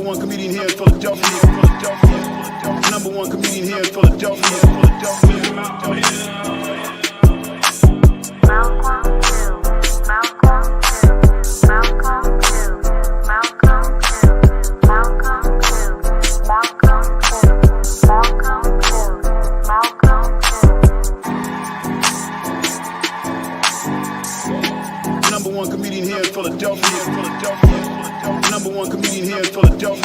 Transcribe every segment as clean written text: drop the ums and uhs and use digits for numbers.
Number one comedian here in Philadelphia. Number one comedian here in Philadelphia. Number one comedian here in Philadelphia. Number one comedian here in Philadelphia.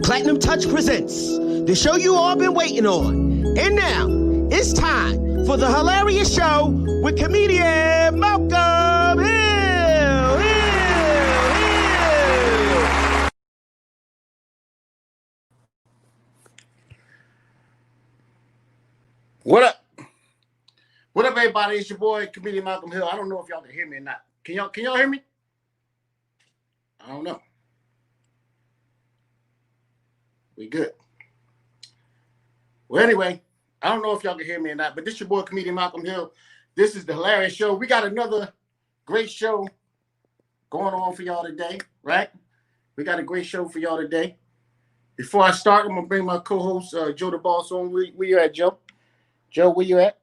Platinum Touch presents the show you all been waiting on. And now, it's time for the Hill-arious Show with Comedian Malcolm Hill. What up? What up, everybody? It's your boy, Comedian Malcolm Hill. I don't know if y'all can hear me or not. Can y'all hear me? I don't know. We good. Well, anyway, I don't know if y'all can hear me or not, but this is your boy, Comedian Malcolm Hill. This is the Hill-arious Show. We got another great show going on for y'all today, right? We got a great show for y'all today. Before I start, I'm going to bring my co-host, Joe the Boss, on. Where you at, Joe? Joe, where you at?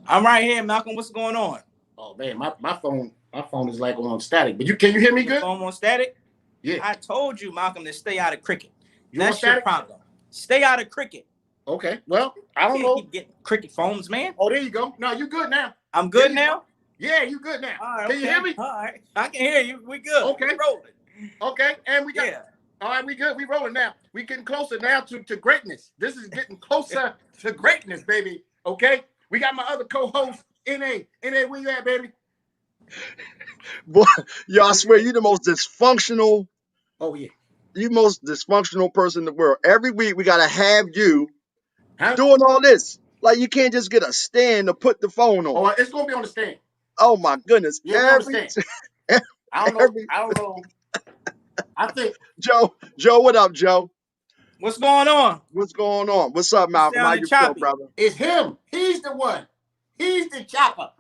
I'm right here, Malcolm. What's going on? Oh, man, my phone is like on static. But can you hear me good? Phone on static? Yeah. I told you, Malcolm, to stay out of cricket. That's your problem. Stay out of cricket. Okay. Well, I don't know. Keep getting cricket phones, man. Oh, there you go. No, you good now. I'm good now? Yeah, you good now. All right, Can you hear me? All right. I can hear you. We good. Okay. We rolling. Okay. And we got. Yeah. All right, we good. We rolling now. We getting closer now to greatness. This is getting closer to greatness, baby. Okay. We got my other co-host, NA. NA, where you at, baby? Boy, yo, I swear you the most dysfunctional. Oh yeah. You most dysfunctional person in the world. Every week we gotta have you Huh? doing all this. Like you can't just get a stand to put the phone on. Oh, it's gonna be on the stand. Oh my goodness. Yeah, on the stand. I don't know. I think Joe, what up, Joe? What's going on? What's going on? What's up, Malcolm? How you feel, brother? it's him. He's the one. He's the chopper.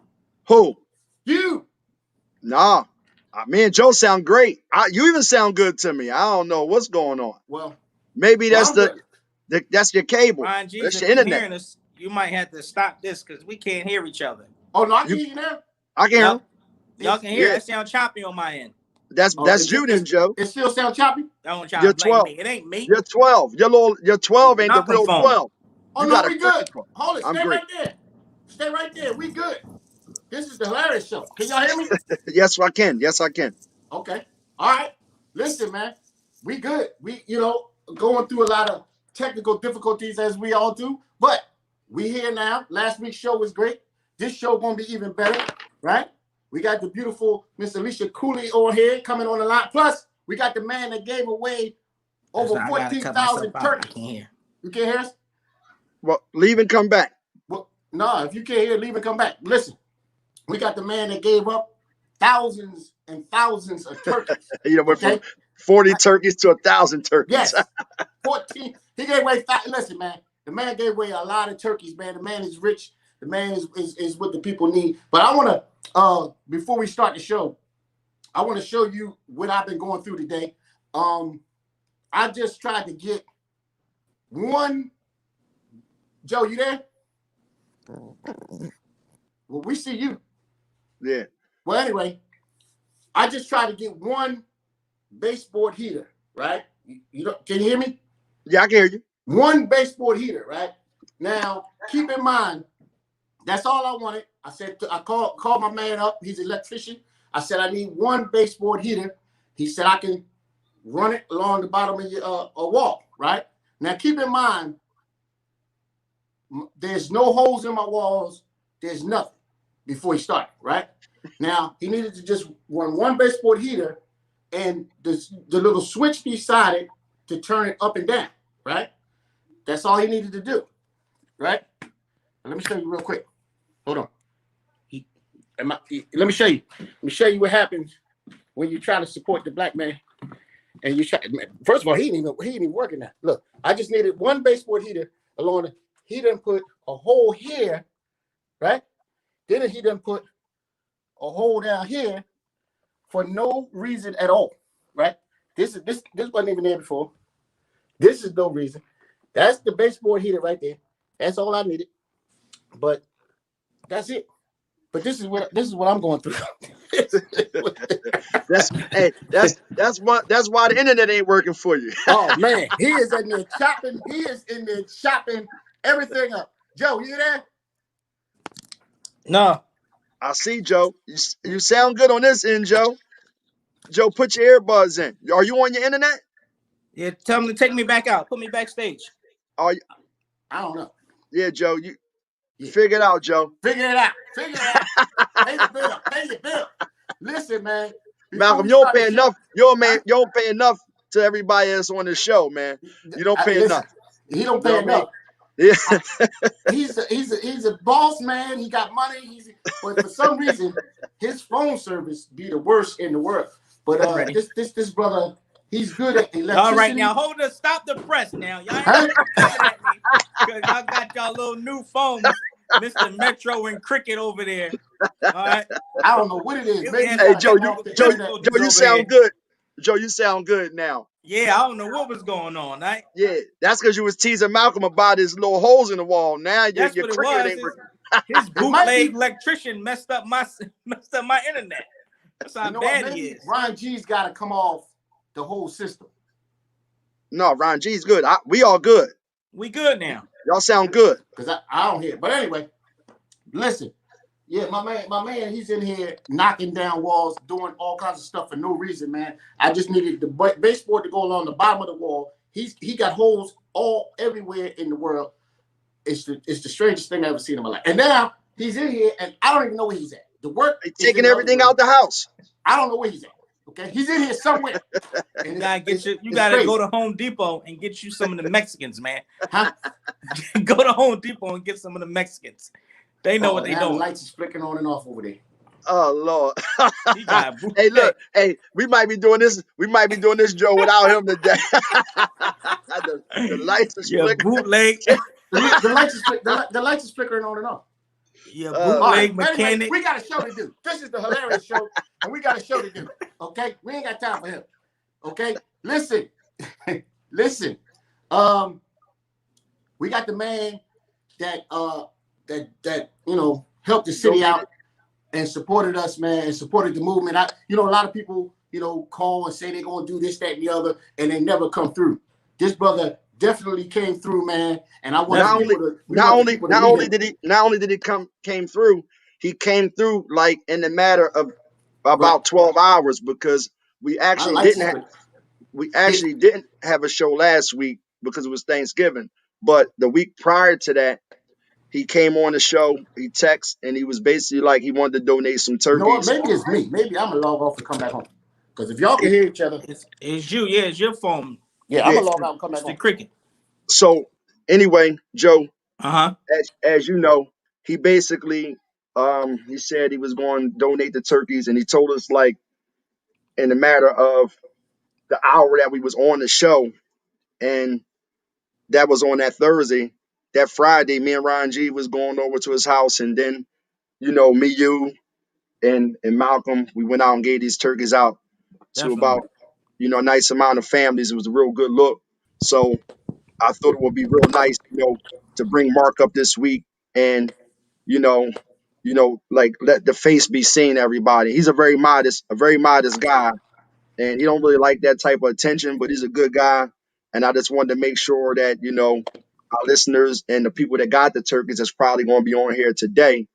Who? You. Nah. Me and Joe sound great. You even sound good to me. I don't know what's going on. Well, maybe that's that's your cable. Ryan G, that's if your you're internet. hearing us, you might have to stop this because we can't hear each other. Oh no, I can hear you now. I can hear him. Y'all can hear it sound choppy on my end. That's you then, Joe. It still sound choppy? Don't try You're to blame 12. me. It ain't me. You're 12. Your 12 ain't the real 12. Oh, You no, got we a good. phone. Hold it. I'm Stay great. right there. Stay right there. We good. This is the Hill-arious Show. Can y'all hear me? Yes, I can. Yes, I can. Okay. All right. Listen, man. We good. We, going through a lot of technical difficulties as we all do, but we here now. Last week's show was great. This show gonna be even better, right? We got the beautiful Miss Alisha Coley on here coming on the line. Plus, we got the man that gave away over 14,000 turkeys. You can't hear us? Well, leave and come back. Well, no, if you can't hear, leave and come back. Listen, we got the man that gave up thousands and thousands of turkeys. Went from 40 turkeys to 1,000 turkeys. Yes, 14. He gave away. Listen, man, the man gave away a lot of turkeys, man. The man is rich. The man is what the people need. But I want to, before we start the show, I want to show you what I've been going through today. I just tried to get one. Joe, you there? Well, we see you. Yeah. Well, anyway, I just tried to get one baseboard heater, right? Can you hear me? Yeah, I can hear you. One baseboard heater, right? Now, keep in mind, that's all I wanted. I said, I called my man up. He's an electrician. I said, I need one baseboard heater. He said, I can run it along the bottom of your wall, right? Now, keep in mind, there's no holes in my walls. There's nothing before he started, right? Now, he needed to just run one baseboard heater and the little switch beside it to turn it up and down, right? That's all he needed to do. right? Let me show you real quick. Hold on. Let me show you. Let me show you what happens when you try to support the black man. And you try. First of all, he ain't even working that. Look, I just needed one baseboard heater along. He done put a hole here, right? Then he done put a hole down here for no reason at all, right? This wasn't even there before. This is no reason. That's the baseboard heater right there. That's all I needed. But that's it. But this is what I'm going through. That's why the internet ain't working for you. Oh man, he is in there chopping. He is in there chopping everything up. Joe, you there? No. I see, Joe. You sound good on this end, Joe. Joe, put your earbuds in. Are you on your internet? Yeah, tell him to take me back out. Put me backstage. I don't know. Yeah, Joe. You figure it out, Joe. Figure it out. Pay the bill. Pay the bill. Listen, man. Malcolm, you don't pay enough. You don't pay enough to everybody that's on the show, man. You don't pay enough. He don't pay enough. Yeah. He's a boss man. He got money. But for some reason, his phone service be the worst in the world. But this brother, he's good at electricity. All right, now hold up. Stop the press now. Y'all ain't at me because y'all got y'all little new phones, Mr. Metro and Cricket over there. All right. I don't know what it is. Maybe hey, Joe, you sound good. Joe, you sound good now. Yeah, I don't know what was going on, right? Yeah, that's because you was teasing Malcolm about his little holes in the wall. Now your cricket ain't working. His bootleg electrician messed up my internet. That's how bad he is. Ron G's got to come off the whole system. No, Ron G's good. We all good. We good now. Y'all sound good. Because I don't hear it. But anyway, listen. Yeah, my man, he's in here knocking down walls, doing all kinds of stuff for no reason, man. I just needed the baseboard to go along the bottom of the wall. He got holes everywhere in the world. It's the strangest thing I've ever seen in my life. And now he's in here, and I don't even know where he's at. The work he's taking everything out the house. I don't know where he's at. Okay, he's in here somewhere. You gotta go to Home Depot and get you some of the Mexicans, man. Huh? Go to Home Depot and get some of the Mexicans. They know what they doing. The lights is flickering on and off over there. Oh Lord. Hey, look. Hey, we might be doing this, Joe, without him today. the lights is flickering. Bootleg. the lights is flickering on and off. Yeah, bootleg mechanic. Anyway, we got a show to do. This is the Hill-arious Show, and we got a show to do. Okay, we ain't got time for him. Okay, listen. We got the man that helped the city out and supported us, man, and supported the movement. A lot of people, call and say they're gonna do this, that, and the other, and they never come through. This brother definitely came through, man. And I want not only did he came through, he came through like in the matter of about 12 hours because we actually didn't have a show last week because it was Thanksgiving. But the week prior to that, he came on the show, he texted, and he was basically like he wanted to donate some turkeys. Maybe it's me. Maybe I'm going to log off and come back home. Because if y'all can hear each other. It's you. Yeah, it's your phone. Yeah, I'm going to log out and come back home. The Cricket. So, anyway, Joe, as you know, he basically, he said he was going to donate the turkeys, and he told us, like, in the matter of the hour that we was on the show, and that was on that Thursday. That Friday, me and Ron G was going over to his house, and then, me, you, and Malcolm, we went out and gave these turkeys out to about, a nice amount of families. It was a real good look. So I thought it would be real nice, to bring Mark up this week and, like let the face be seen, everybody. He's a very modest guy, and he don't really like that type of attention, but he's a good guy. And I just wanted to make sure that, our listeners and the people that got the turkeys that's probably going to be on here today,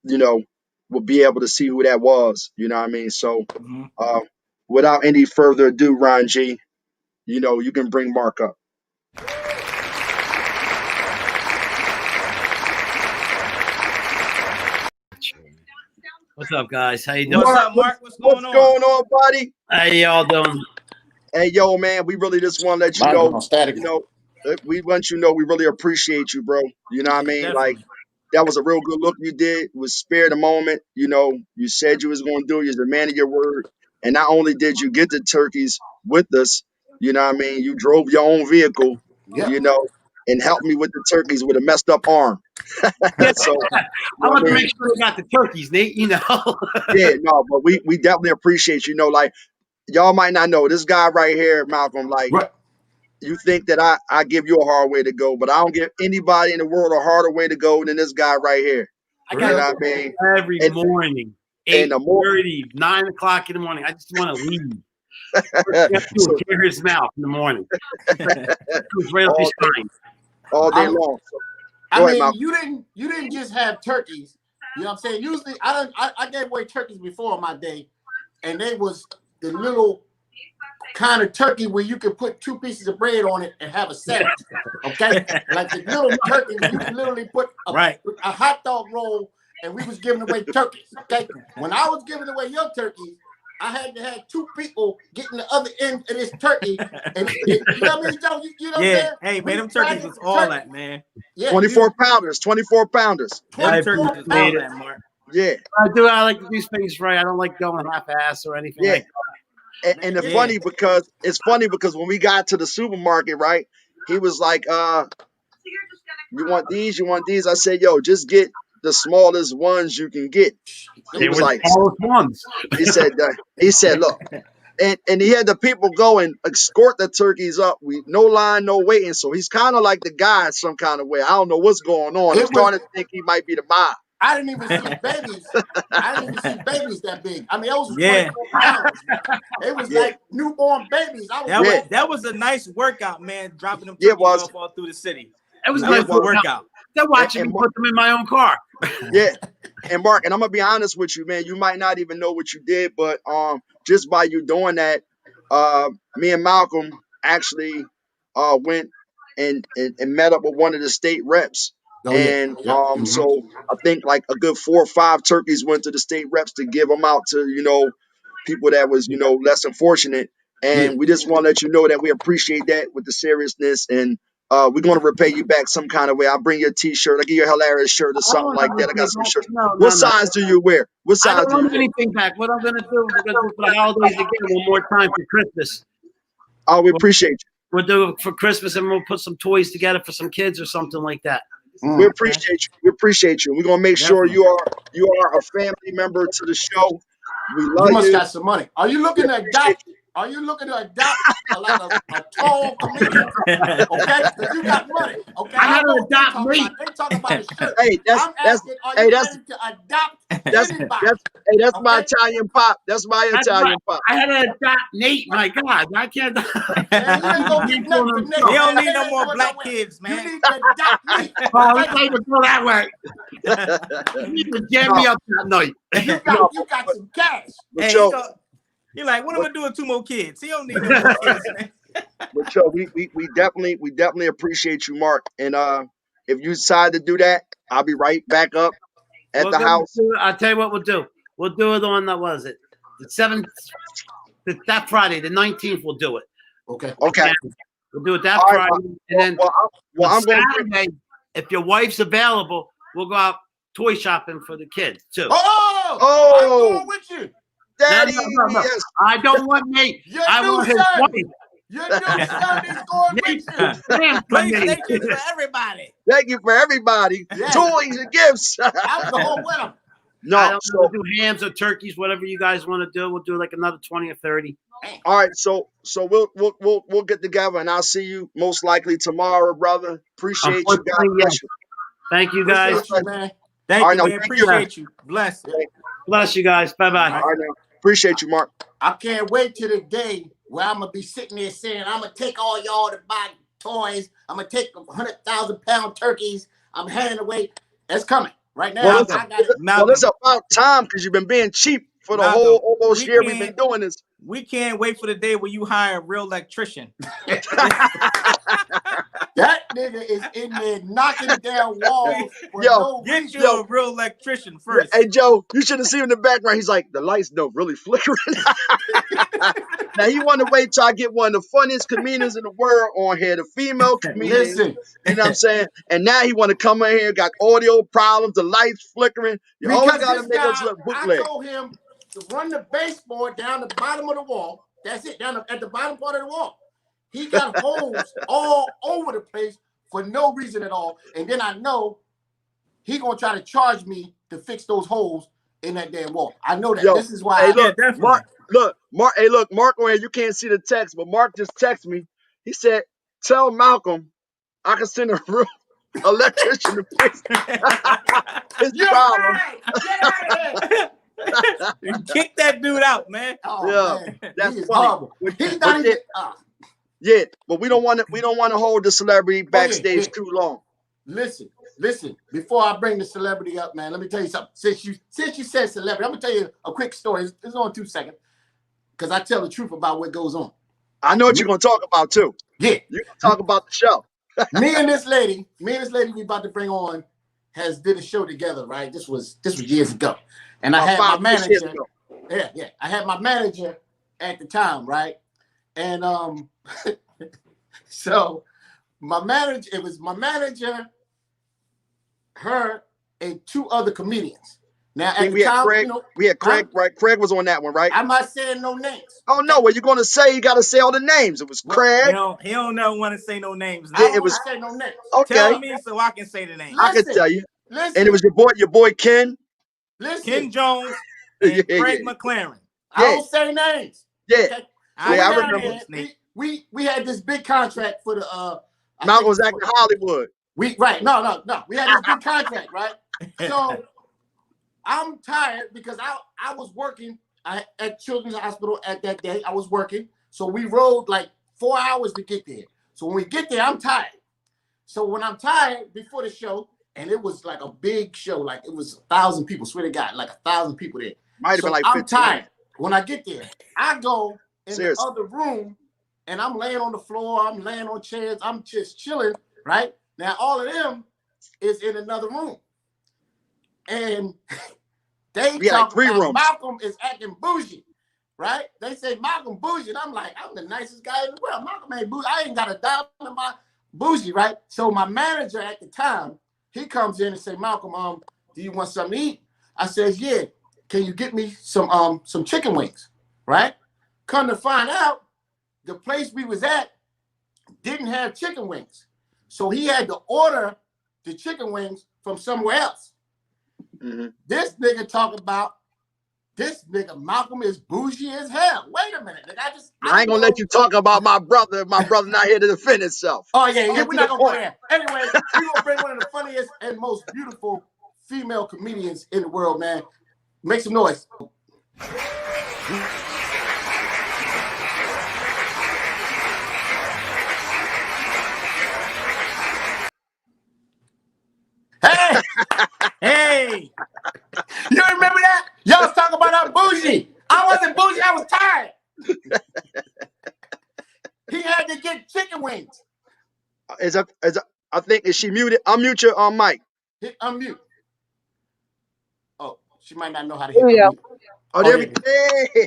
will be able to see who that was. You know what I mean? So without any further ado, Ron G, you can bring Mark up. What's up, guys? How you doing? What's up, Mark? What's going on, buddy? How y'all doing? Hey, yo, man, we really just want to let you know, we want you to know we really appreciate you, bro. You know what I mean? Like, Definitely. that was a real good look you did. It was spare the moment. You know, you said you was going to do it. You're the man of your word. And not only did you get the turkeys with us, you know what I mean? You drove your own vehicle, Yep. you know, and helped me with the turkeys with a messed up arm. So, you I know want what to I make mean? sure they got the turkeys, Nate. You know. Yeah, no, but we definitely appreciate you. You know, like, y'all might not know this guy right here, Malcolm, like, Right. you think that I give you a hard way to go, but I don't give anybody in the world a harder way to go than this guy right here. I You got know to what I mean? every And, morning, and the more, 8:30, 9 o'clock in the morning. I just want to leave. First thing I do so is tear his mouth in the morning. It's like, it goes right up his all, spine. all day I, long. So, I go ahead, mean, Malcolm. you didn't just have turkeys. You know what I'm saying? Usually, I gave away turkeys before in my day, and they was the little kind of turkey where you could put 2 pieces of bread on it and have a sandwich. Okay, like the little turkey where you could literally put Right. a hot dog roll, and we was giving away turkeys. Okay, when I was giving away your turkeys, I had to have 2 people getting the other end of this turkey, and you know what I mean, Joe? You know what I'm Yeah. saying? Hey, man, them tried turkeys to- was all that, man. Yeah, 24 pounders, 24 pounders. Them I 24 turkeys was all appreciate it. that, Mark. Yeah. I like to do things right. I don't like going half-ass or anything Yeah. like And it's Yeah. funny because when we got to the supermarket, right, he was like, you want these? You want these? I said, yo, just get the smallest ones you can get. that. He They was were the like, smallest ones. he said, look, and he had the people go and escort the turkeys up. We no line, no waiting. So he's kind of like the guy in some kind of way. I don't know what's going on. I'm It was. starting to think he might be the mob. I didn't even see babies. I didn't even see babies that big. I mean, those was Yeah. 24 pounds. It was Yeah. like newborn babies. I was That Yeah. was that was a nice workout, man. Dropping them Yeah, it turkeys was. off all through the city. It was That a nice was a well, workout. They're watching and me put them in my own car. Yeah. And Mark, and I'm gonna be honest with you, man. You might not even know what you did, but just by you doing that, me and Malcolm actually went and met up with one of the state reps. Oh yeah. And Yep. so I think like a good 4 or 5 turkeys went to the state reps to give them out to, you know, people that was, you know, less than fortunate. Yeah. And we just want to let you know that we appreciate that with the seriousness, and we're going to repay you back some kind of way. I'll bring you a T-shirt. I'll give you a Hill-arious shirt or something like that. I got some shirts. No, What size do you wear? What I size don't do you want wear? anything back. What I'm going to do, we're going to do for the holidays again one more time for Christmas. Oh, we appreciate you. We'll do it for Christmas, and we'll put some toys together for some kids or something like that. We appreciate you. We appreciate you. We're going to make sure Definitely. you are a family member to the show. We You love must you. got some money. Are you looking to adopt? Are you looking to adopt a tall comedian? Okay, because you got money. Okay, I gotta know what adopt me. They talking about a shirt. Hey, I'm asking, are you ready to adopt anybody? That's my Okay. Italian pop. That's my That's Italian right. pop. I had to adopt Nate. My God, I can't. Man, you ain't gonna get nothing from Nick. He don't Man, need no ain't more going black nowhere. kids, You man. need to adopt me. Oh, let's not even go that way. You need to jam me up that night. You got some cash. But Hey, yo, he like, what am I gonna do with 2 more kids? He don't need no more kids, man. but yo, we definitely appreciate you, Mark. And if you decide to do that, I'll be right back up at the house. I'll tell you what we'll do. We'll do it on what was it? The 7th. That Friday, the 19th. We'll do it. Okay. Okay. Yeah, we'll do it that All right, Friday, and then well, on I'm going to. Saturday, if your wife's available, we'll go out toy shopping for the kids too. Oh, I'm going with you. Daddy, No. yes. I don't want Nate. Your I new want his son. wife. Your new son is going with Nate's you. a fan for me. PlayStation for everybody. Thank you for everybody. Yeah. Toys and gifts. I'm going with him. I No, don't know, so we'll do hams or turkeys, whatever you guys want to do. We'll do like another 20 or 30. all right, so we'll get together, and I'll see you most likely tomorrow, brother. Appreciate you, God Unfortunately, bless you. Thank you guys. Appreciate you, man. Thank All right, you, now, man. thank you. Appreciate you. Bless. Bless you guys. Bye-bye. All right, now. Appreciate you, Mark. I can't wait till the day where I'm gonna be sitting there saying, I'm gonna take all y'all to buy toys. I'm gonna take 100,000-pound turkeys. I'm handing away. It's coming right now. Well, I got it. Well, it's about time because you've been being cheap for the Malcolm, whole almost we year we've can't- been doing this. We can't wait for the day where you hire a real electrician. That nigga is in there knocking down walls for Yo, no Get reason. you a real electrician first. Hey Joe, you should have seen him in the background. He's like, the lights don't really flickering. Now he want to wait till I get one of the funniest comedians in the world on here, the female comedian. Listen, You know what I'm saying? And now he want to come in here, got audio problems, the lights flickering. You always because got to this make us guy, look I bootleg. told him to run the baseboard down the bottom of the wall. That's it, at the bottom part of the wall. He got holes all over the place for no reason at all. And then I know he gonna try to charge me to fix those holes in that damn wall. I know that. Yo, This is why. hey, Yeah, look, definitely. Mark. Hey, look, Mark on here. You can't see the text, but Mark just texted me. He said, "Tell Malcolm I can send a real electrician to fix his You're problem." right. Get out of here. Kick that dude out, man. Oh Yeah, man, that's he is funny. horrible. But- He's but not even. Yeah, but we don't want to. We don't want to hold the celebrity backstage yeah. too long. Listen. Before I bring the celebrity up, man, let me tell you something. Since you said celebrity, I'm gonna tell you a quick story. It's only 2 seconds, because I tell the truth about what goes on. I know what you're gonna talk about too. Yeah, You're gonna talk about the show. me and this lady we about to bring on did a show together, right? This was years ago, and I had my manager. Yeah, I had my manager at the time, right? And so my manager, it was my manager, her, and 2 other comedians. Now at the time, Craig, we had Craig, right? Craig was on that one, right? I'm not saying no names. Oh no, what you're gonna say? You gotta say all the names. It was Craig. He don't never want to say no names. I don't it was- want to say no names. Okay, Tell me so I can say the name. I can Listen, tell you. Listen, And it was your boy Ken. listen. Ken Jones and Craig McLaren. I don't say names. Yeah, Okay? I Yeah, I went down remember. there, we had this big contract for the Malcolm was acting Hollywood. No. We had this big contract, right? So I'm tired because I was working at Children's Hospital at that day. I was working. So we rode like 4 hours to get there. So when we get there, I'm tired. So when I'm tired before the show, and it was like a big show, like it was 1,000 people, swear to God, like 1,000 people there. Might have So been like I'm 15. tired. When I get there, I go in Seriously. the other room and I'm laying on the floor, I'm laying on chairs, I'm just chilling, right? Now all of them is in another room. And they We had talk 3 about rooms. Malcolm is acting bougie, right? They say Malcolm bougie, and I'm like, I'm the nicest guy in the world. Malcolm ain't bougie. I ain't got a dime in my bougie, right? So my manager at the time, he comes in and say, Malcolm, do you want something to eat? I says, yeah. Can you get me some chicken wings, right? Come to find out, the place we was at didn't have chicken wings. So he had to order the chicken wings from somewhere else. Mm-hmm. This nigga talking about this nigga Malcolm is bougie as hell. Wait a minute, nigga. I ain't gonna let you talk about my brother. My brother not here to defend himself. Oh yeah, Get we're to not the gonna go point. there. Anyway, we're gonna bring one of the funniest and most beautiful female comedians in the world, man. Make some noise. Hey, Hey, you remember that? Y'all was talking about I'm bougie. I wasn't bougie, I was tired. He had to get chicken wings. I think, is she muted? Unmute your mic. Hit unmute. Oh, she might not know how to hit Here we go. unmute. Oh, there yeah.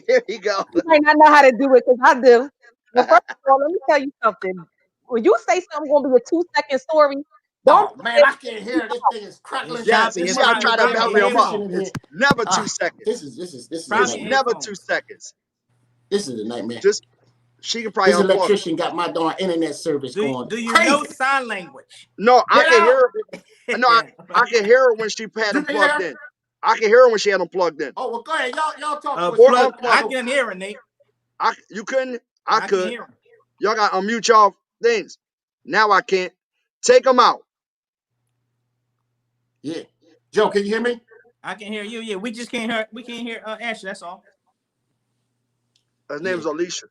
here we go. You might not know how to do it because I do. Well, first of all, let me tell you something. When you say something gonna be a 2-second story, don't Oh man, I can't hear. This thing is crackling. It's Yes, choppy. you It's see, I try to choppy. help him up. Headphones. It's never 2 seconds. This is It's Probably a never headphones. 2 seconds. this is a nightmare. Just she can probably This unplug. electrician got my darn internet service going. Do you crazy. know sign language? No, I Get can out. hear her. No, I can hear her when she had You them can plugged hear? in. I can hear her when she had them plugged in. Oh well, go ahead, y'all talk. Or Plug, unplug. I can hear it, Nate. You couldn't. I I can could. hear him. Y'all got to unmute y'all things. Now I can't. Take them out. Yeah, Joe, can you hear me? I can hear you. Yeah, we just can't hear. We can't hear Ashley. That's all. His name's Alisha.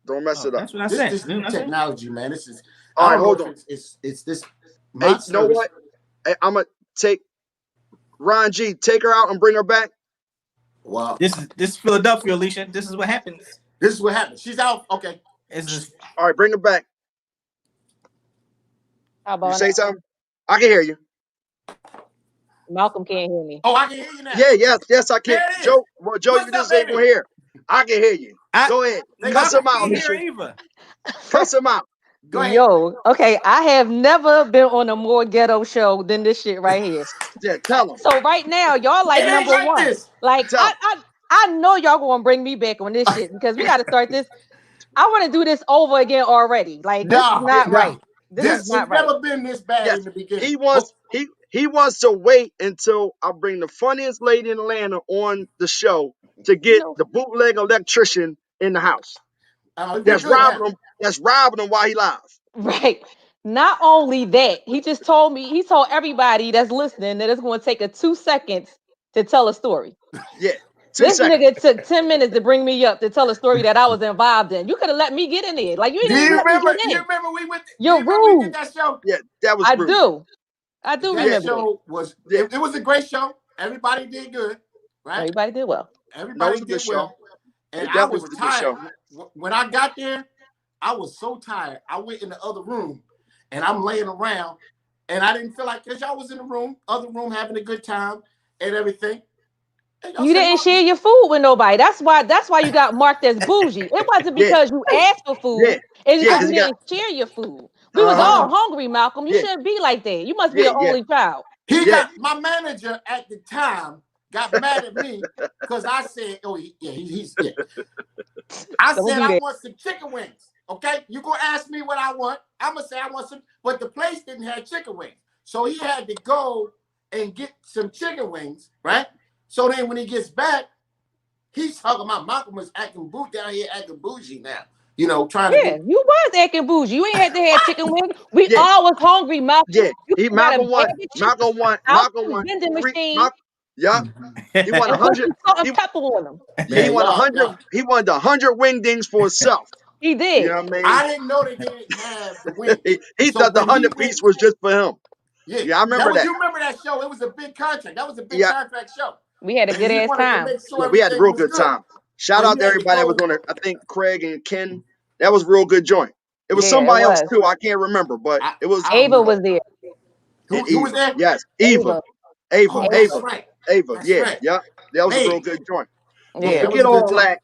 Don't mess it up. That's what I This said. is new technology, man. This is. All I right, don't hold know on. if it's this. Hey, my you know service. what? Hey, I'm gonna take Ron G. Take her out and bring her back. Wow. This is Philadelphia, Alicia. This is what happens. This is what happened. She's out. Okay. It's just, All right, bring her back. How You about say now? something? I can hear you. Malcolm can't hear me. Oh, I can hear you now. Yeah, yes, I can. There it is. Joe, well, Joe, What's you up, just ain't baby? gonna hear. I can hear you. Go ahead. Cuss him Malcolm out, can't hear Alisha. either. Cuss him out. Go ahead. Yo, okay, I have never been on a more ghetto show than this shit right here. Yeah, tell him. So right now, y'all like It ain't number like one. this. Like Tell him. I know y'all gonna bring me back on this shit because we got to start this. I want to do this over again already. Like this is Nah, not nah. right. This This is it's not right. never been this bad Yes. in the beginning. He wants to wait until I bring the funniest lady in Atlanta on the show to get know- the bootleg electrician in the house. We That's good robbing now. him. That's robbing him while he live. Right. Not only that, he just told me, he told everybody that's listening that it's going to take a 2 seconds to tell a story. Yeah. 2 This seconds. nigga took 10 minutes to bring me up to tell a story that I was involved in. You could have let me get in there. Like, you Do didn't even you let me remember? get You in. remember we went? Do You're you remember we did rude. that show? Yeah, that was I rude. do. I do That remember that. show was. Yeah. It was a great show. Everybody did good, right? Everybody did well. No, it Everybody was a good did well. And It I definitely was was a good tired. show. When I got there, I was so tired. I went in the other room, and I'm laying around, and I didn't feel like, because y'all was in the other room having a good time and everything. And y'all You said, didn't share your food with nobody. That's why you got marked as bougie. It wasn't Yeah. because you asked for food. Yeah. It's Yeah, because because you he got didn't share your food. We was all hungry, Malcolm. You Yeah. shouldn't be like that. You must be Yeah, an yeah. only child. He Yeah. got my manager at the time got mad at me because I said, he's yeah. I Don't said do I that. want some chicken wings. Okay, you gonna ask me what I want? I'm gonna say I want some, but the place didn't have chicken wings, so he had to go and get some chicken wings, right? So then when he gets back, he's talking about Malcolm was acting down here acting bougie now. You know, trying to Yeah, get. you was acting bougie. You ain't had to have chicken wings. We Yeah. all was hungry, Malcolm. Yeah. You got a bag of chicken out the vending machine Yeah. He won and put 100. some salt and He, pepper on them. he Man, won y'all. 100. He wanted 100 wingdings for himself. He You did. know what I mean? I didn't know they didn't have the wings. he So thought the when he 100 went, piece was just for him. Yeah, I remember that. You remember that show? It was a big contract. That was a big Yeah. contract show. We had a And good he ass wanted to time. make sure Yeah, we had a everything real was good good. time. Shout But out he to had to everybody that was go. on there. I think Craig and Ken. That was a real good joint. It was Yeah, it somebody else was. too. I can't remember, but it was. I don't Ava know. was there. And Who was Eva. there? Yes, Eva. Oh, that's right. Ava. That's Yeah, right. yeah. That was a real Hey, good joint. But yeah, Yeah. that was forget a good all joint. that.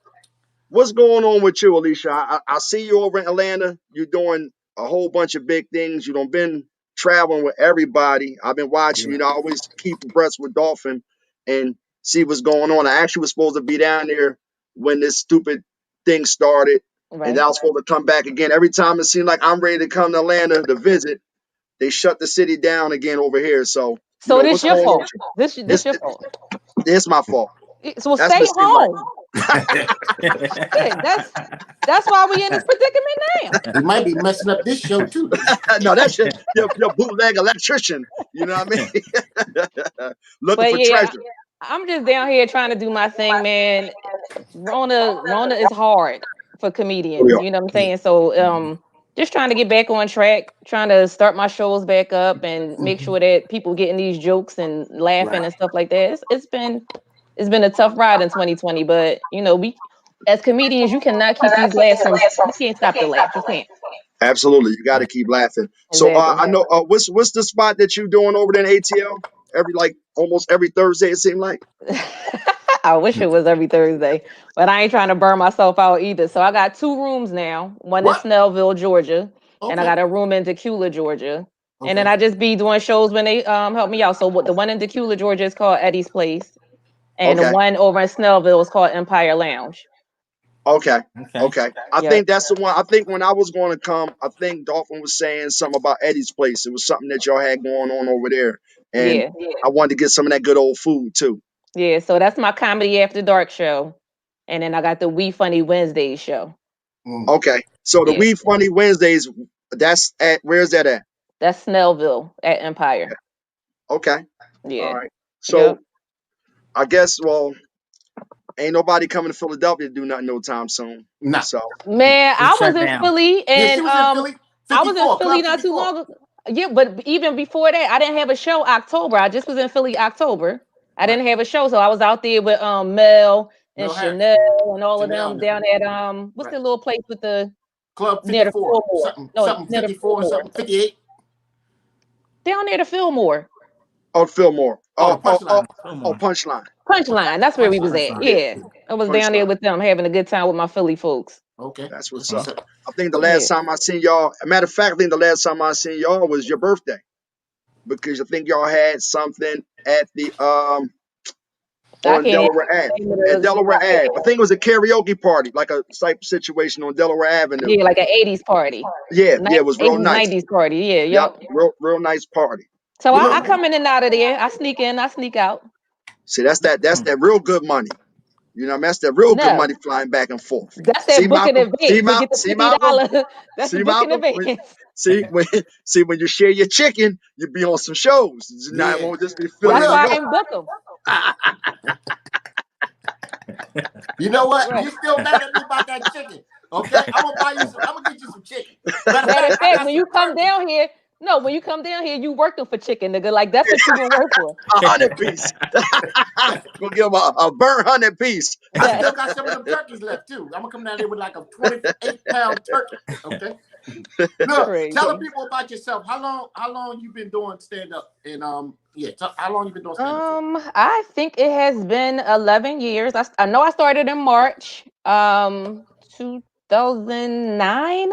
What's going on with you, Alisha? I see you over in Atlanta. You're doing a whole bunch of big things. You done been traveling with everybody. I've been watching. You know, I always keep abreast with Dolphin and see what's going on. I actually was supposed to be down there when this stupid thing started, and Right. I was supposed to come back again. Every time it seemed like I'm ready to come to Atlanta to visit, they shut the city down again over here. So, you So know, this what's your going on fault. with you? This your fault. It's my fault. So That's stay Mr. Right. home. Yeah, that's why we in this predicament now. He might be messing up this show too. No, that's your bootleg electrician. You know what I mean? Looking But for yeah, treasure. I'm just down here trying to do my thing, man. Rona is hard for comedians. You know what I'm saying? So just trying to get back on track, trying to start my shows back up and make sure that people getting these jokes and laughing and stuff like that. It's been a tough ride in 2020, but you know, we as comedians, you cannot keep these laughs from you can't stop the laugh. You can't. Absolutely, you got to keep laughing. So Exactly. I know what's the spot that you doing over there in ATL? Almost every Thursday it seemed like. I wish it was every Thursday, but I ain't trying to burn myself out either. So I got 2 rooms now, one in What? Snellville, Georgia, and I Okay. got a room in Decula, Georgia. And then Okay. I just be doing shows when they help me out. So what the one in Decula, Georgia is called Eddie's Place, and the Okay, one over in Snellville is called Empire Lounge. okay, Okay. okay. I Yep. think that's the one. I think when I was going to come, I think Dolphin was saying something about Eddie's Place. It was something that y'all had going on over there, and Yeah. I wanted to get some of that good old food too. Yeah. So that's my comedy after dark show. And then I got the We Funny Wednesdays show. Okay, so the Yeah. We Funny Wednesdays. That's at where's that at? That's Snellville at Empire. Okay, all Yeah. right. So Yep. I guess ain't nobody coming to Philadelphia to do nothing no time soon. Nah. So Man, They I was shut in down. Philly Yeah, and she was in Philly. I was in 54, Philly Club not too 54. long ago. Yeah, but even before that, I didn't have a show October. I just was in Philly October. I Right. didn't have a show, so I was out there with Mel and Mel Harris. Chanel and all of Janelle them and down them. at what's Right. the little place with the Club near the 54. Fillmore? Something No, near the 54, Fillmore. something 58. Down there to Fillmore. Oh, Fillmore. Oh, the punchline. Punchline. Punchline. That's where we was at. Yeah. I was down there Punchline. with them having a good time with my Philly folks. Okay. That's what's up. I think the last time I seen y'all, matter of fact, I think the last time I seen y'all was your birthday. Because I think y'all had something at the on Delaware Ave. At Delaware Ave. I think it was a karaoke party, like a type situation on Delaware Avenue. Yeah, like an 80s party. Yeah, it was real 80s, nice. 90s party. Yeah, yep. Real nice party. So I come in and out of there. I sneak in, I sneak out. See, that's that real good money. You know, that's that real good money flying back and forth. That's that booking advance. See, Malcolm? That's the booking advance. See, when you share your chicken, you be on some shows. It won't just be filling. That's why I ain't book them. You know what? Right. You still mad at me about that chicken? Okay, I'm gonna get you some chicken. Matter of fact, when you come down here. No, when you come down here, you working for chicken, nigga. Like, that's what you gonna work for. 100 piece. Gonna give him a burnt 100 piece. I still got some of them turkeys left, too. I'm gonna come down here with like a 28-pound turkey, okay? Look, tell the people about yourself. How long you been doing stand-up? And, how long you been doing stand-up? I think it has been 11 years. I know I started in March, 2009.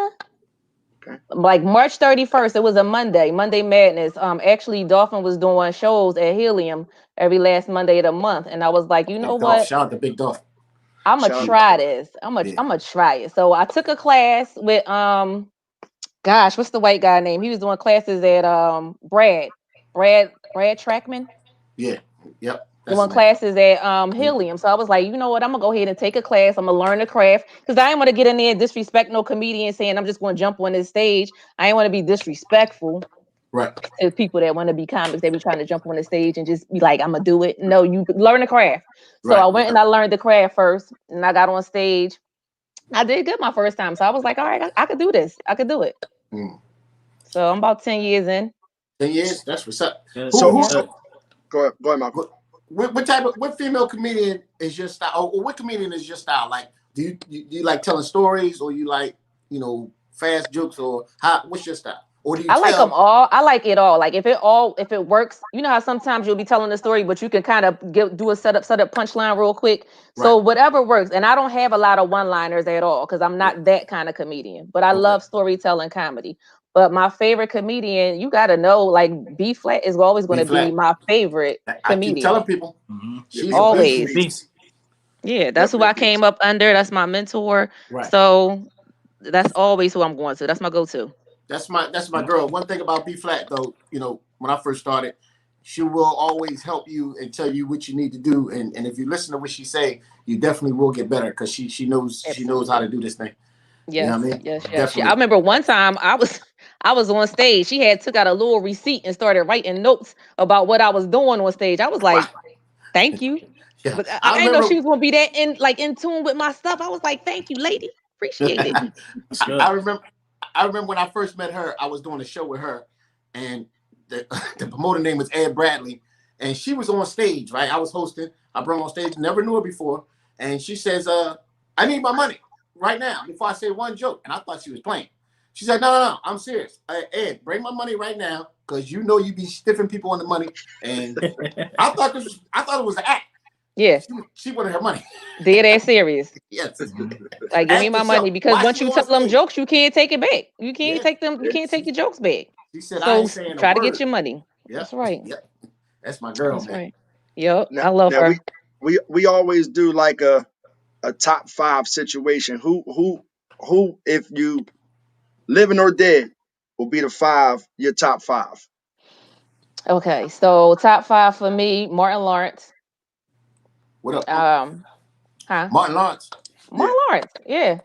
Like March 31st, it was a Monday Madness. Actually, Dolphin was doing shows at Helium every last Monday of the month, and I was like, you know what? Shout out to Big Dolphin. I'm gonna try this. I'm gonna try it. So I took a class with gosh, what's the white guy name? He was doing classes at Brad Trackman. Yeah. Yep. Doing classes at Helium. So I was like, you know what? I'm gonna go ahead and take a class. I'm gonna learn the craft because I didn't want to get in there and disrespect no comedian saying I'm just gonna jump on this stage. I didn't want to be disrespectful to people that want to be comics. They be trying to jump on the stage and just be like, I'm gonna do it. No, you learn the craft. So I went and I learned the craft first, and I got on stage. I did good my first time, so I was like, all right, I could do this. I could do it. So I'm about 10 years in. 10 years? That's what's up. So go ahead, Malcolm. What female comedian is your style? Or what comedian is your style? Like, do you like telling stories, or you like, fast jokes, or what's your style? Or do you like them all. I like it all. Like if it works, you know how sometimes you'll be telling a story, but you can kind of do a set up punchline real quick. So whatever works. And I don't have a lot of one-liners at all because I'm not that kind of comedian. But I love storytelling comedy. But my favorite comedian, you got to know, like B Flat is always going to be my favorite comedian. I keep telling people, she's always. Yeah, that's who I came up under. That's my mentor. Right. So that's always who I'm going to. That's my go-to. That's my girl. One thing about B Flat though, when I first started, she will always help you and tell you what you need to do. And if you listen to what she say, you definitely will get better because she knows how to do this thing. Yes, you know what I mean? Yes. I remember one time I was on stage. She had took out a little receipt and started writing notes about what I was doing on stage. I was like, thank you. Yeah. But I didn't know she was gonna be that in tune with my stuff. I was like, thank you, lady. Appreciate it. I remember when I first met her, I was doing a show with her, and the promoter name was Ed Bradley, and she was on stage, right? I was hosting. I brought her on stage, never knew her before, and she says, I need my money right now before I say one joke. And I thought she was playing. She said, no, I'm serious. Ed, bring my money right now, because you be stiffing people on the money. And I thought it was an act. Yeah. She wanted her money. Dead ass serious. Yes. Like, give me my money, because once you tell them jokes, you can't take it back. You can't take them. You can't take your jokes back. She said, so I ain't saying try a to word. get your money. Yep. That's right. Yep. That's my girl, That's man. Right. Yep. I love her. We always do like a top 5 situation. Who if you living or dead will be your top 5. Okay, so top 5 for me, Martin Lawrence. What up? Martin Lawrence. Martin Lawrence, yeah.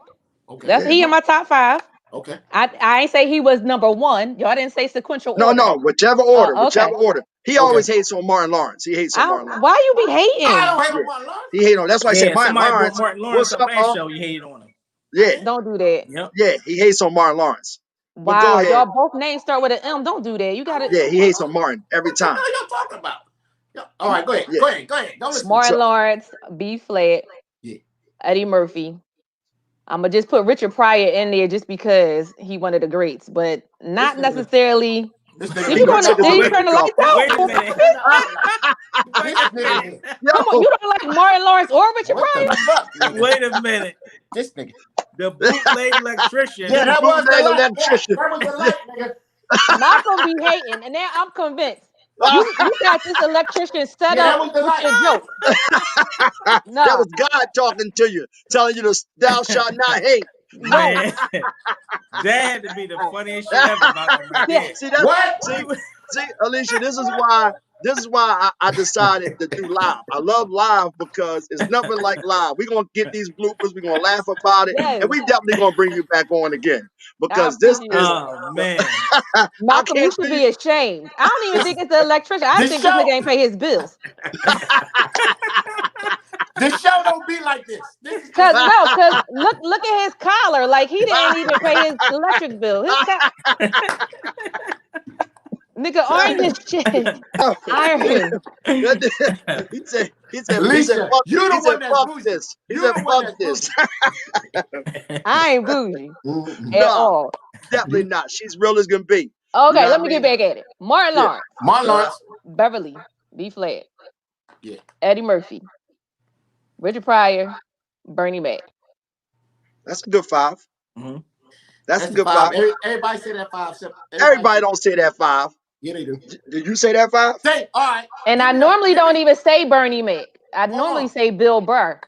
Okay. That's he in my top 5. Okay. I ain't say he was number 1. Y'all didn't say sequential order. No, whichever order, okay. whichever order. He always hates on Martin Lawrence. He hates on Martin Lawrence. Why you be hating? I don't hate on Martin Lawrence. He hate on. That's why I say Martin Lawrence. Martin Lawrence up that show, you hated on him. Yeah. Don't do that. Yep. Yeah, he hates on Martin Lawrence. Wow, y'all both names start with an M. Don't do that. You got it. Yeah, he hates on Martin every time. What y'all talking about? All right, go ahead. Yeah. Go ahead. Don't listen. Martin Lawrence, B Flat, Eddie Murphy. I'm gonna just put Richard Pryor in there just because he one of the greats, but not necessarily This Did nigga you, gonna did you turn the lights out? Wait a minute. This nigga. Come on, you don't like Martin Lawrence or Richard What Pryor? the fuck? nigga? Wait a minute. This nigga. The bootleg electrician. Yeah, that was the Bootleg light. Yeah, electrician. that was the light, nigga. Malcolm be hating, and now I'm convinced. You got this electrician set Yeah, that up was the with light. your joke. No, That was God talking to you, telling you to thou shalt not hate. no. Man, that had to be the funniest shit ever about them right there. See that? What? See, Alisha, this is why I decided to do live. I love live because it's nothing like live. We're gonna get these bloopers, we're gonna laugh about it, Yes. and we definitely gonna bring you back on again. Because I this appreciate is it. Oh man. Malcolm, you can't should see- be ashamed. I don't even think it's the electrician. I This think this show- nigga ain't pay his bills. This show don't be like this. This is Cause look at his collar. Like he didn't even pay his electric bill. His nigga, iron his shit. Iron. he said, Alisha, fuck, you the he said, one that's fuck bougie. this. He You said, the one fuck that's this. I ain't bougie Mm-mm. at No. all. Definitely not. She's real as can be. Okay, know let what me I get back at it. Martin Yeah. Lawrence, Martin Lawrence. Beverly, B Flat, Yeah. Eddie Murphy, Richard Pryor, Bernie Mac. That's a good 5. Mhm. That's a the good 5. Everybody say that 5. Everybody don't say that 5. Yeah, they do. Did you say that 5? Say, all right. And I normally don't even say Bernie Mac. I normally say Bill Burr.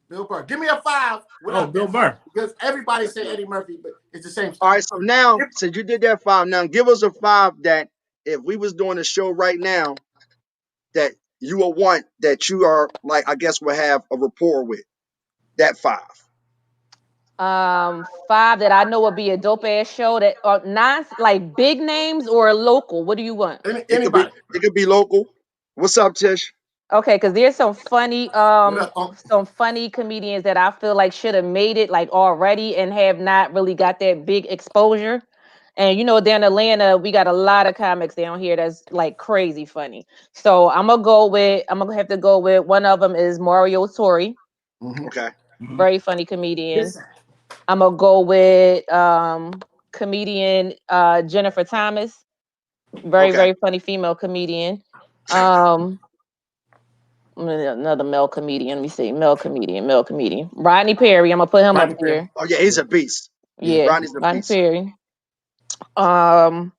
Bill Burr. Give me a 5. Oh, Bill Burr. Because everybody say Eddie Murphy, but it's the same. All right, so now, since you did that 5, now give us a 5 that if we was doing a show right now, that you will want, that you are, like, I guess we'll have a rapport with. That 5. 5 that I know would be a dope ass show that are not like big names or local. What do you want? Anybody. It could be local. What's up, Tish? Okay, because there's some funny What up, some funny comedians that I feel like should have made it like already and have not really got that big exposure. And you know, down in Atlanta, we got a lot of comics down here that's like crazy funny. So I'm gonna have to go with one of them is Mario Tori, Okay. very funny comedian. I'm gonna go with comedian Jennifer Thomas, very funny female comedian. Another male comedian. Let me see, male comedian. Rodney Perry. I'm gonna put him up here. Oh yeah, he's a beast. Yeah, Rodney's a Rodney beast. Perry. Damn,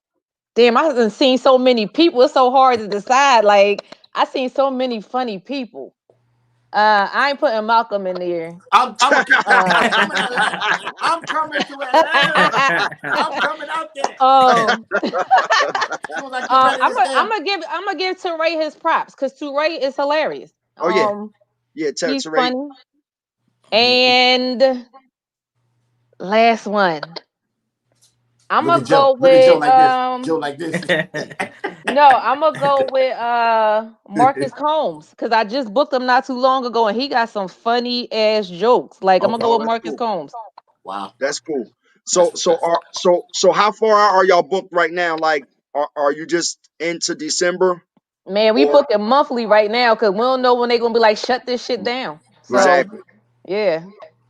I haven't seen so many people. It's so hard to decide. Like I seen so many funny people. I ain't putting Malcolm in there. I'm coming to Atlanta. I'm coming to Atlanta. I'm coming out there. I'm gonna give Teray his props because Teray is hilarious. Oh yeah, yeah. He's Teray. funny. And last one, I'm gonna go with Joe like this. No, I'm gonna go with Marcus Combs because I just booked him not too long ago and he got some funny ass jokes. Like I'm gonna go with Marcus Combs. Wow, that's cool. So how far out are y'all booked right now? Like, are you just into December? Man, we book it monthly right now because we don't know when they're gonna be like shut this shit down. So, Exactly. Yeah.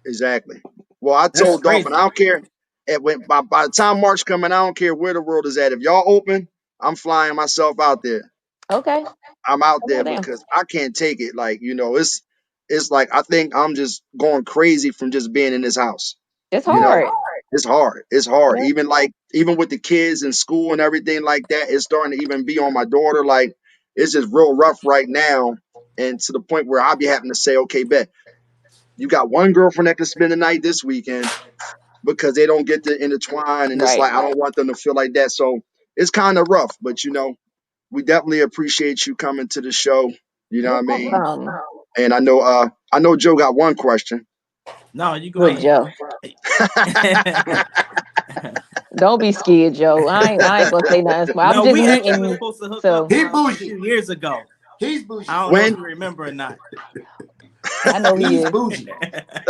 Exactly. Well, I told Dolphin, I don't care. By the time March coming, I don't care where the world is at. If y'all open, I'm flying myself out there. Okay. I'm out there because I can't take it. Like, you know, it's like I think I'm just going crazy from just being in this house. It's hard. It's hard. It's hard. Yeah. Even with the kids in school and everything like that, it's starting to even be on my daughter. Like, it's just real rough right now. And to the point where I'll be having to say, okay, bet, you got one girlfriend that can spend the night this weekend because they don't get to intertwine. And it's like, I don't want them to feel like that. So it's kind of rough. But, you know, we definitely appreciate you coming to the show. You know what I mean? And I know Joe got one question. No, you go ahead. Joe. Don't be scared, Joe. I ain't gonna say nothing. I'm just meeting you. Supposed to hook up he bougie 2 years ago. He's bougie. I don't know if you remember or not. I know he He's is. bougie.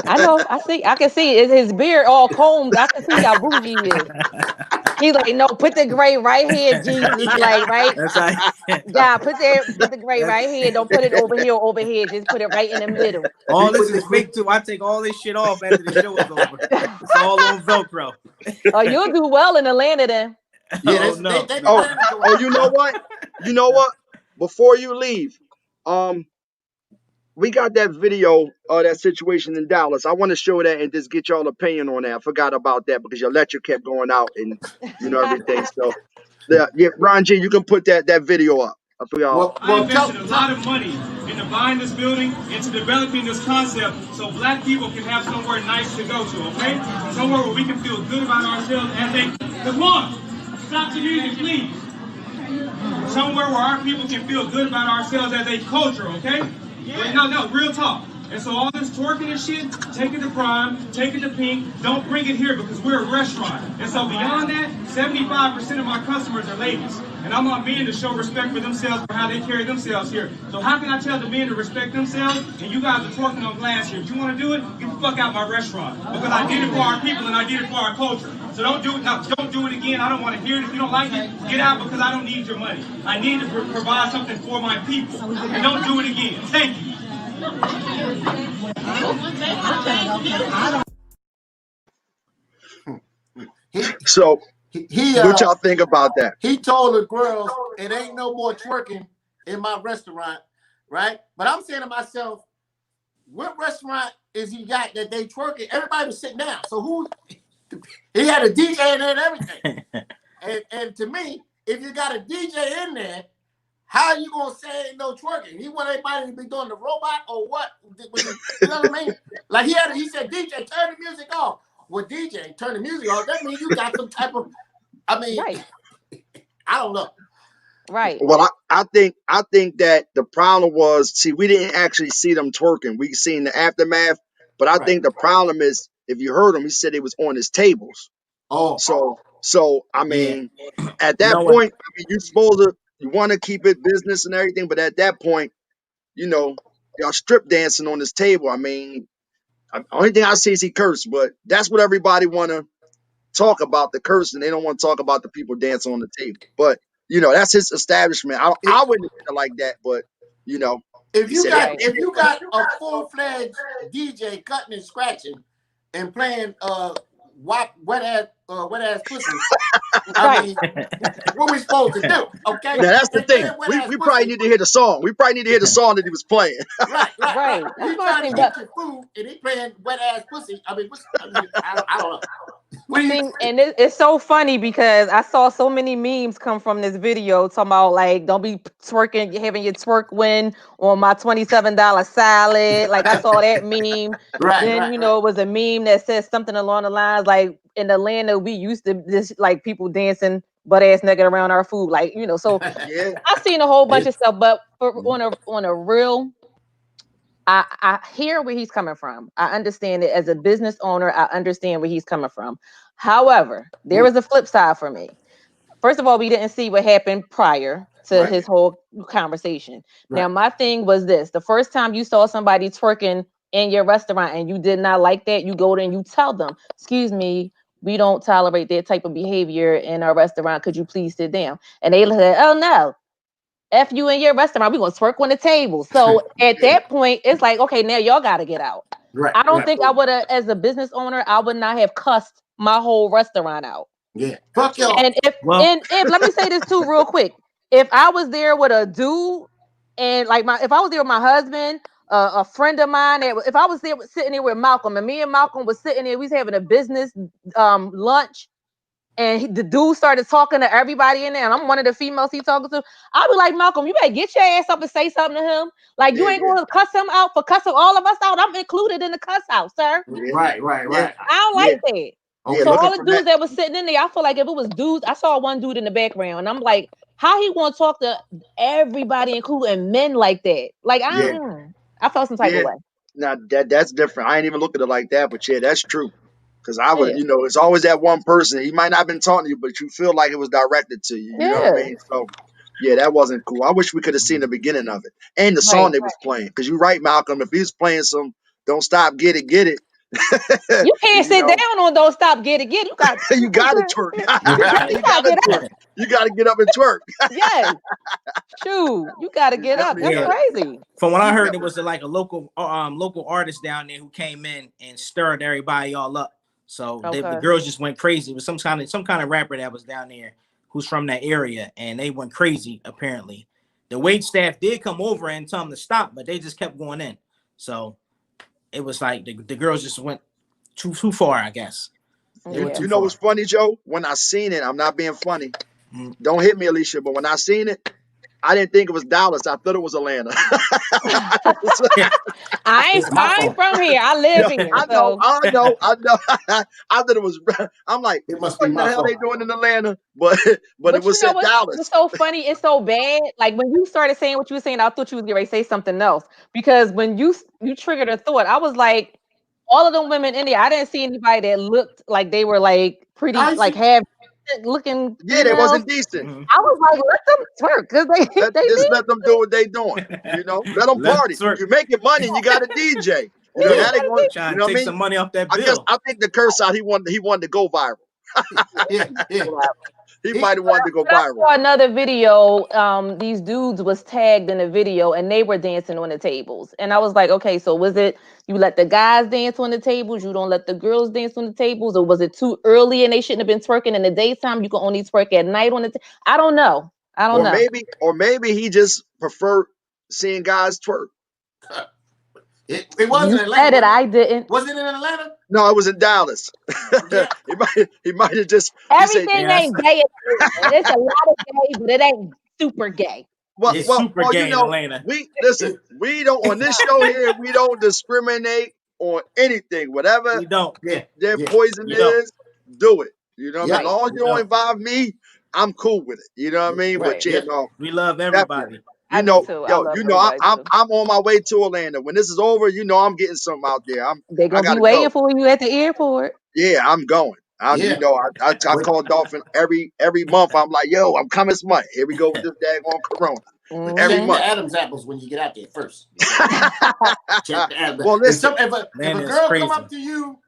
I know. I can see it. His beard all combed. I can see how bougie he is. He's like, no, put the gray right here, Jesus. Like, right? That's right. Yeah, put the gray right here. Don't put it over here or over here. Just put it right in the middle. All this is fake too. I take all this shit off after the show is over. It's all on Velcro. Oh, you'll do well in Atlanta then. Yeah, no. You know what? You know what? Before you leave, we got that video of that situation in Dallas. I want to show that and just get y'all opinion on that. I forgot about that because your lecture kept going out and everything. So yeah, Ron G, you can put that video up. I forgot. I invested a lot of money into buying this building, into developing this concept, so black people can have somewhere nice to go to, okay? Somewhere where we can feel good about ourselves as a, because one, stop the music, please. Somewhere where our people can feel good about ourselves as a culture, okay? Yeah. No, real talk. And so all this twerking and shit, take it to Prime, take it to Pink, don't bring it here because we're a restaurant. And so beyond that, 75% of my customers are ladies. And I want men to show respect for themselves for how they carry themselves here. So how can I tell the men to respect themselves and you guys are twerking on glass here? If you want to do it, get the fuck out my restaurant. Because I did it for our people and I did it for our culture. So don't do it now. Don't do it again. I don't want to hear it. If you don't like it, get out because I don't need your money. I need to provide something for my people. And don't do it again. Thank you. So what y'all think about that? He told the girls it ain't no more twerking in my restaurant, right? But I'm saying to myself, what restaurant is he got that they twerking? Everybody was sitting down. So he had a DJ in there and everything. and to me, if you got a DJ in there, how are you gonna say ain't no twerking? He want everybody to be doing the robot or what? You know what I mean? Like he said, DJ, turn the music off. Well, DJ, turn the music off. That means you got some type of, right. I don't know. Right. Well, I think that the problem was, see, we didn't actually see them twerking. We seen the aftermath, but I think the problem is, if you heard him, he said it was on his tables. Oh, so I mean, at that point, I mean, you want to keep it business and everything, but at that point, y'all strip dancing on this table. I mean, only thing I see is he cursed, but that's what everybody want to talk about, the cursing. They don't want to talk about the people dancing on the table. But that's his establishment. I wouldn't have been like that, but if you got a full-fledged DJ cutting and scratching and playing wet ass pussy, I mean, what we supposed to do? Okay, now that's the thing. We probably need to hear the song. We probably need to hear the song that he was playing. Right. You trying to get your food and he playing wet ass pussy. I mean, I don't know. And it's so funny because I saw so many memes come from this video talking about like, don't be twerking, having your twerk win on my $27 salad. Like I saw that meme. Then it was a meme that says something along the lines like, in Atlanta we used to this like people dancing butt ass naked around our food, like So I've seen a whole bunch of stuff, but on a real. I hear where he's coming from. I understand it as a business owner. I understand where he's coming from. However, there is a flip side for me. First of all, we didn't see what happened prior to his whole conversation. Now, my thing was this. The first time you saw somebody twerking in your restaurant and you did not like that, you go there and you tell them, excuse me, we don't tolerate that type of behavior in our restaurant. Could you please sit down? And they said, oh, no. F you in your restaurant, we're gonna twerk on the table. So at that point, it's like, okay, now y'all gotta get out. I don't think I would have, as a business owner, I would not have cussed my whole restaurant out. Yeah, fuck y'all. And if let me say this too, real quick. If I was there with a dude, and like if I was there with my husband, a friend of mine, if I was there sitting there with Malcolm, and me and Malcolm was sitting there, we was having a business lunch. And the dude started talking to everybody in there, and I'm one of the females he talking to. I'll be like, Malcolm, you better get your ass up and say something to him. Like, you ain't going to cuss him out for cussing all of us out. I'm included in the cuss out, sir. Right. I don't like that. So all the dudes that was sitting in there, I feel like if it was dudes, I saw one dude in the background, and I'm like, how he want to talk to everybody, including men like that? Like, I felt some type of way. Now, that's different. I ain't even look at it like that, but that's true. Because I would, it's always that one person. He might not have been talking to you, but you feel like it was directed to you. You know what I mean? So, that wasn't cool. I wish we could have seen the beginning of it and the song they was playing. Because you're right, Malcolm. If he was playing some "Don't Stop, Get It, Get It," you can't sit down on "Don't Stop, Get It, Get It." You got to twerk. You got to twerk. You got to get up and twerk. Yes. Shoot, you got to get up. That's crazy. From what I heard, it was like a local artist down there who came in and stirred everybody all up. So the girls just went crazy. It was some kind of rapper that was down there who's from that area, and they went crazy. Apparently, the wait staff did come over and tell them to stop, but they just kept going in. So it was like the girls just went too far, I guess. They went too You know far. what's funny, Joe? When I seen it, I'm not being funny. Don't hit me, Alisha, but when I seen it, I didn't think it was Dallas. I thought it was Atlanta. I ain't from here. I live here. I know. I thought it was. I'm like, It must what be the my hell they fault. doing in Atlanta? But it was said Dallas. What's so funny? It's so bad. Like when you started saying what you were saying, I thought you was getting ready to say something else. Because when you triggered a thought, I was like, all of them women in there, I didn't see anybody that looked like they were like pretty, like have looking. Yeah, they wasn't decent. I was like, let them twerk because let them do what they doing. You know, let them party. You're making money, and you got a DJ. You know, now they going, trying you know to what I take mean? some money off that bill. I think the curse out he wanted to go viral. He might have wanted to go viral. I saw another video. These dudes was tagged in a video and they were dancing on the tables. And I was like, okay, so was it you let the guys dance on the tables, you don't let the girls dance on the tables, or was it too early and they shouldn't have been twerking in the daytime? You can only twerk at night on the I don't know. Maybe he just preferred seeing guys twerk. It wasn't you Atlanta. Said it, I didn't. Was it in Atlanta? No, it was in Dallas. Yeah. he might have just everything ain't gay. It's a lot of gay, but it ain't super gay. Well, super gay you know, in Atlanta. We don't on this show here. We don't discriminate on anything. Whatever we don't. their poison is, do it. You know what I mean? As long as you don't involve me, I'm cool with it. You know what I mean? Right. But yeah, no, we love everybody. You know, I'm on my way to Atlanta. When this is over, you know, I'm getting something out there. They're gonna be waiting for you at the airport. Yeah, I'm going. You know, I call Dolphin every month. I'm like, yo, I'm coming this month. Here we go with this daggone Corona. Every month. The Adam's apples when you get out there first. Check the Adam's. Well, listen, if a girl come up to you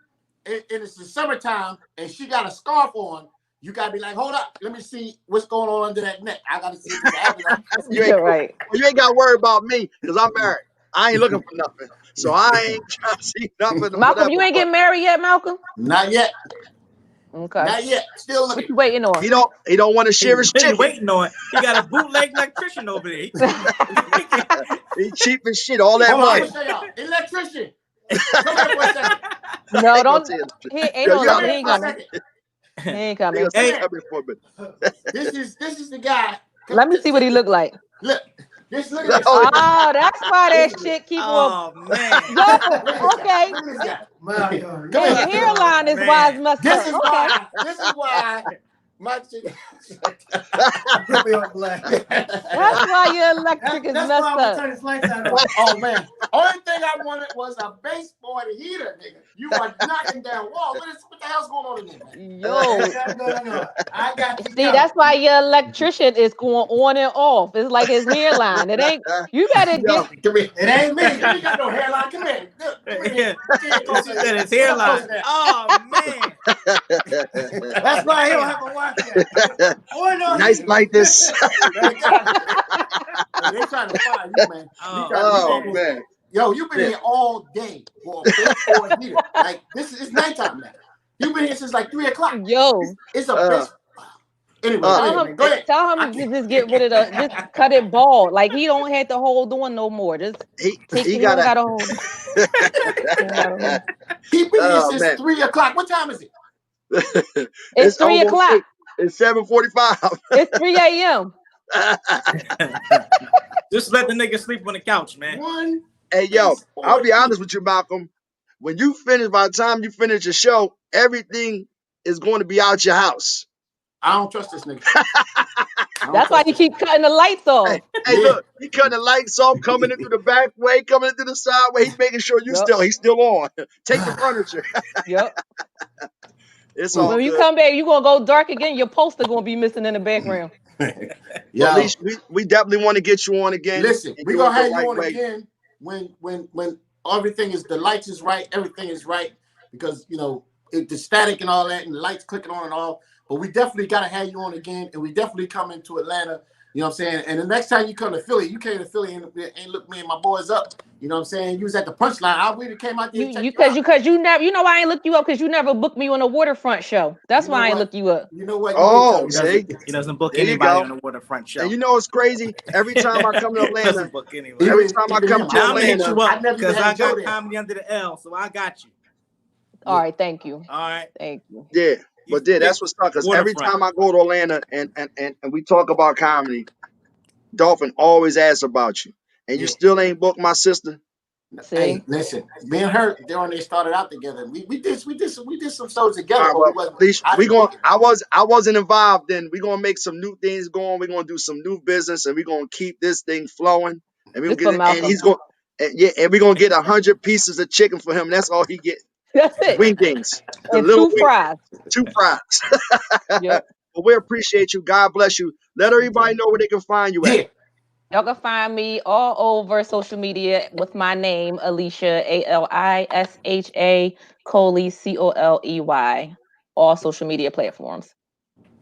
and it's the summertime and she got a scarf on, you gotta be like, hold up, let me see what's going on under that neck. I gotta see the Adam's. You're right. You ain't got to worry about me because I'm married. I ain't looking for nothing, so I ain't trying to see nothing. Malcolm, you ain't getting married yet, Malcolm? Not yet. Okay. Not yet. Still looking. What you waiting on? He don't want to share his chicken. Waiting on. He got a bootleg electrician over there. He cheap as shit. All that money. Electrician. Come here for a second. No, don't. He ain't coming. He ain't coming. Hey, this is the guy. Let me see what he look like. Look. Look at this. Oh, that's why that shit keep on. Oh man. Okay. Look at this guy. Your hairline is why it's messed up. This is why my chick. That's why your electric is messed up. Turn his lights out. Oh man. Only thing I wanted was a baseboard heater, nigga. You are knocking down walls. What the hell's going on in there, man? Yo. I got you. See, that's why your electrician is going on and off. It's like his hairline. It ain't. You better get. Come here. It ain't me. You got no hairline. Come here. Come here. She said his hairline. Oh man. That's why he don't have a wife yet. Nice like this. They trying to fire you, man. Oh man. Yo, you've been here all day for a baseboard heater. Like it's nighttime now. You've been here since like 3 o'clock. Yo, it's a base. Anyway, go ahead. Tell him to just get rid of just cut it bald. Like he don't have to hold on no more. Just he gotta hold. He been here since 3 o'clock. What time is it? It's 3 o'clock. It's 7:45. It's 3 a.m. Just let the nigga sleep on the couch, man. Hey, yo, I'll be honest with you, Malcolm. When you finish, by the time you finish your show, everything is going to be out your house. I don't trust this nigga. That's why you keep cutting the lights off. Hey, look, he cutting the lights off, coming in through the back way, coming in through the side way. He's making sure he's still on. Take the furniture. Yep. It's all when good. you come back, you're gonna go dark again. Your poster gonna be missing in the background. Well, at least we definitely want to get you on again. Listen, we're gonna have you on again when everything is, the lights is right, everything is right, because you know the static and all that, and the lights clicking on and all. But we definitely gotta have you on again, and we definitely coming to Atlanta. You know what I'm saying? And the next time you come to Philly, you came to Philly and look me and my boys up. You know what I'm saying? You was at the punchline. I really came out there to check you out. Because you never, I ain't looked you up because you never booked me on a waterfront show. That's why I ain't looked you up. You know what? Oh, see, He doesn't book there you anybody go. on the waterfront show. And you know what's crazy? Every time I come to Atlanta, Doesn't book anybody. every time I come to I'll hit Atlanta, you up because I got there. Comedy Under the L, so I got you. All right, thank you. All right, thank you. yeah. But yeah, that's what's up. Because every time I go to Atlanta and we talk about comedy, Dolphin always asks about you. And you still ain't booked my sister. See? Hey, listen, me and her, they started out together. We did some shows together. Right, well, I wasn't involved then. We're gonna make some new things going. We're gonna do some new business and we're gonna keep this thing flowing. And we're gonna get and he's going and we're gonna get 100 pieces of chicken for him. That's all he gets. That's it. Wingdings. The And little 2 fries. 2 fries. Yep. But we appreciate you. God bless you. Let everybody know where they can find you at. Y'all can find me all over social media with my name, Alisha, Alisha Coley, Coley. All social media platforms.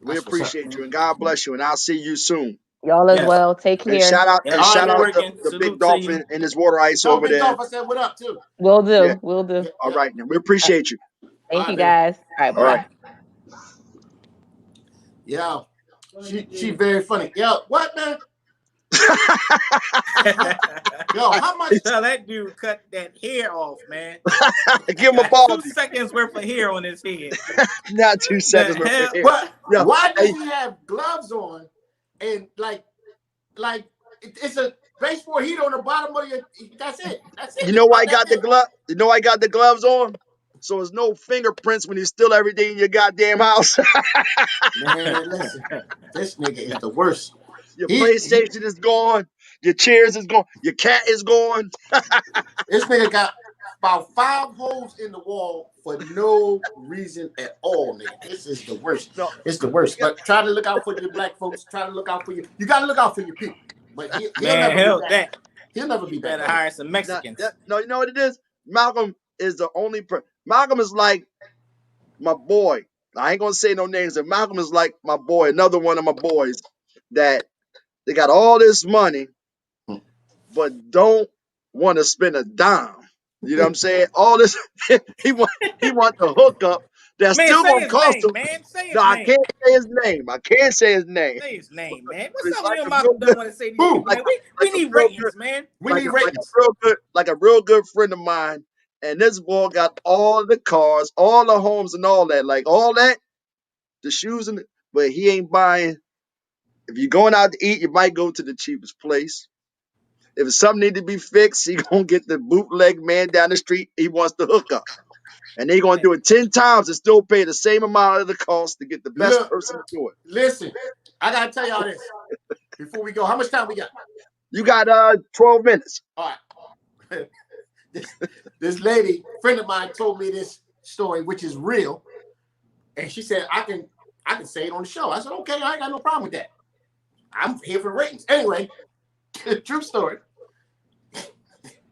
We appreciate you and God bless you. And I'll see you soon. Y'all as well. Take care. And shout out the big Dolphin and his water ice over there. Dolphin said what up too. Will do. Yeah. Will do. All right, now we appreciate you. Thank you guys. All right, bye. Yeah. She very funny. Yo, what man? Yo, how much? Tell that dude cut that hair off, man. Give him a ball. 2 seconds worth of hair on his head. Not 2 seconds worth of hair. But why does he have gloves on and like it's a baseball heat on the bottom of your? That's it. You know why I got the glove? You know I got the gloves on? So there's no fingerprints when you steal everything in your goddamn house. Man, listen, this nigga is the worst. Your PlayStation is gone. Your chairs is gone. Your cat is gone. This nigga got about 5 holes in the wall for no reason at all, nigga. This is the worst. No, it's the worst. But try to look out for your black folks. Try to look out for you. You got to look out for your people. But he'll never be back. He'll never be back. Better hire some Mexicans. No, you know what it is? Malcolm is the only Malcolm is like my boy. I ain't gonna say no names. But Malcolm is like my boy, another one of my boys that they got all this money, but don't want to spend a dime. You know what I'm saying? All this he want the hookup that still gonna cost him. Man, say his no, name. I can't say his name. I can't say his name. Say his name, man. What's up with him? Malcolm don't want to say these people, man. We need ratings, man. We need ratings. Like a real good friend of mine. And this boy got all the cars, all the homes, and all that. Like all that, the shoes, but he ain't buying. If you're going out to eat, you might go to the cheapest place. If something need to be fixed, he gonna get the bootleg man down the street. He wants to hook up. And they gonna do it 10 times and still pay the same amount of the cost to get the best person to do it. Listen, I gotta tell y'all this before we go. How much time we got? You got 12 minutes. All right. This lady, friend of mine, told me this story, which is real, and she said I can say it on the show. I said, okay, I ain't got no problem with that. I'm here for ratings. Anyway, true story.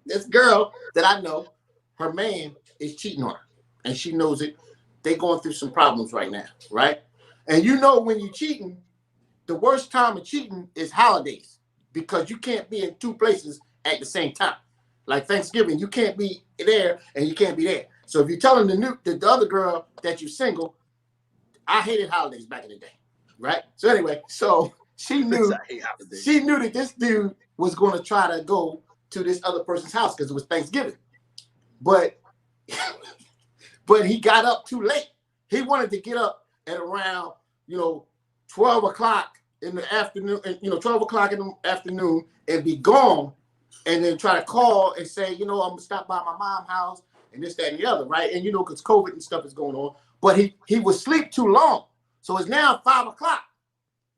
This girl that I know, her man is cheating on her, and she knows it. They going through some problems right now, right? And you know when you're cheating, the worst time of cheating is holidays because you can't be in 2 places at the same time. Like Thanksgiving, you can't be there and you can't be there. So if you're telling the other girl that you're single, I hated holidays back in the day, right? So anyway, so she knew that this dude was going to try to go to this other person's house because it was Thanksgiving, but he got up too late. He wanted to get up at around 12 o'clock in the afternoon, 12 o'clock in the afternoon and be gone. And then try to call and say, I'm gonna stop by my mom's house and this, that, and the other, right? And because COVID and stuff is going on. But he was asleep too long. So it's now 5 o'clock.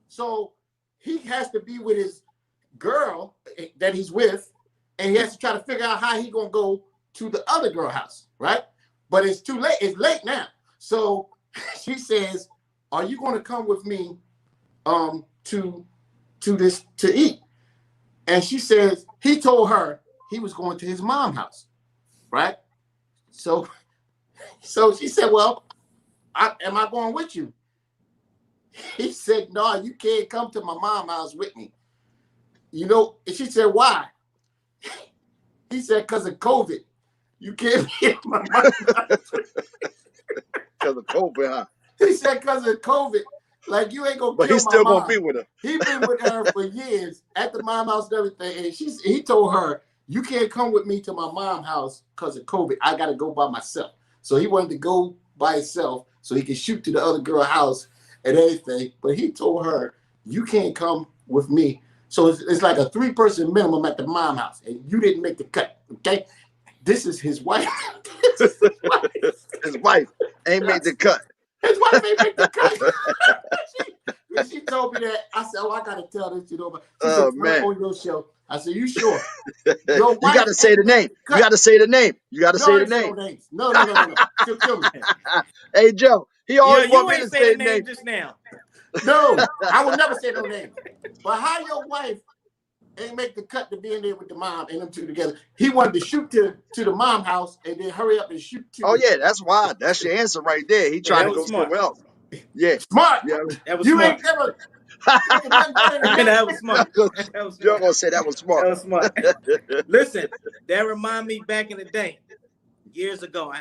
So he has to be with his girl that he's with, and he has to try to figure out how he gonna go to the other girl house, right? But it's too late. It's late now. So she says, are you gonna come with me to eat? And she says, he told her he was going to his mom's house, right? So she said, well, am I going with you? He said, no, you can't come to my mom's house with me. You know, and she said, why? He said, because of COVID. You can't be at my mom's house. Because of COVID, huh? He said, because of COVID. Like, you ain't going to But kill he's my still mom. going to be with her. He been with her for years at the mom house and everything. And he told her, you can't come with me to my mom's house because of COVID. I got to go by myself. So he wanted to go by himself so he could shoot to the other girl's house and everything. But he told her, you can't come with me. So it's like a 3-person minimum at the mom house. And you didn't make the cut, okay? This is his wife. This is his wife. His wife ain't made the cut. His wife ain't make the cut. she told me that. I said, oh, I got to tell this, you know. But she said, man. on your show. I said, you sure? You got to say the name. You got to say the name. You got to say the name. No. She'll kill me. Hey, Joe, he always you want me ain't to say say the name just now. No, I would never say no name. But how your wife ain't make the cut to be in there with the mom and them two together? He wanted to shoot to the mom house and then hurry up and shoot to. Oh, yeah, that's why. That's your answer right there. He trying to go somewhere else. Yeah. Smart. Yeah. That was You smart. ain't never. That was smart. That was You're smart. going to say that was smart. That was smart. Listen, that remind me back in the day, years ago,